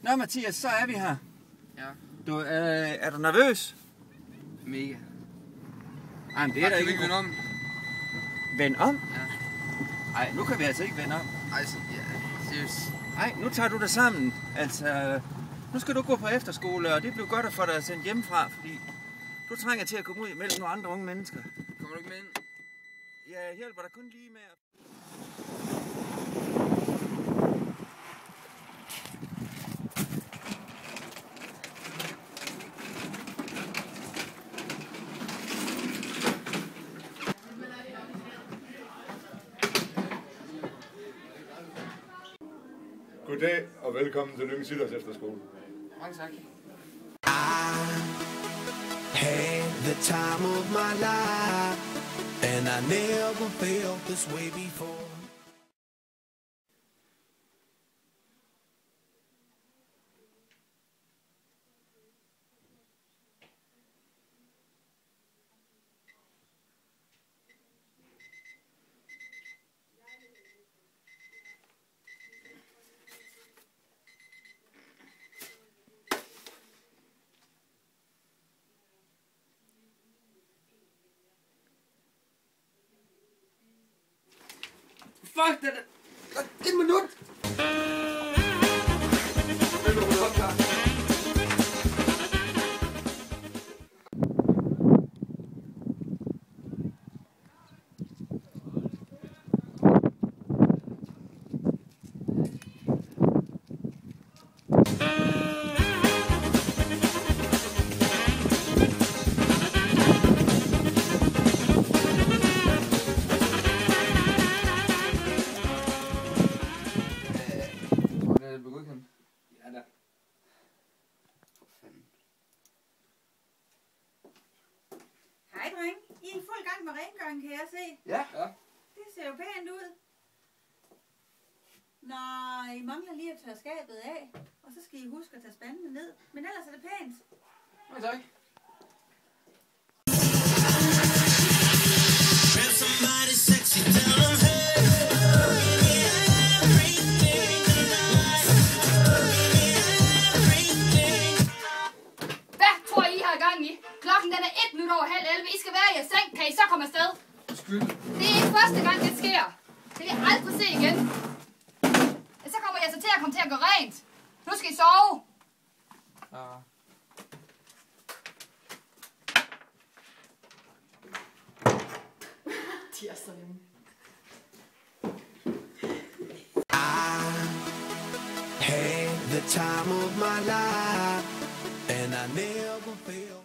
Nå Mathias, så er vi her. Ja. Du, er du nervøs? Mega. Ej, men det er da ikke... Kan vi vende om? Vend om? Ja. Nej, nu kan vi altså ikke vende om. Ej, ja, seriøst. Nej, nu tager du det sammen. Altså, nu skal du gå på efterskole, og det bliver godt at få dig sendt hjemmefra, fordi du trænger til at komme ud imellem nogle andre unge mennesker. Kommer du ikke med ind? Jeg hjælper dig kun lige med at... Goddag og velkommen til Lyngge Idræts Efterskole. Mange tak. Had the time of my life, and I never felt this way before. Fuck det! Et minut! Ja da. Hej dreng, I er i fuld gang med rengøring, kan jeg se. Ja. Det ser jo pænt ud. Nå, I mangler lige at tørre skabet af, og så skal I huske at tage spandene ned. Men ellers er det pænt. Mange tak. Klokken den er 11:01. I skal være i jeres seng. Kan I så komme afsted? Undskyld. Det er ikke første gang, det sker. Det vil jeg aldrig se igen. Så kommer jeg så til at komme til at gå rent. Nu skal I sove. Ja. De er så nemme. Had the time of my life, and I never felt.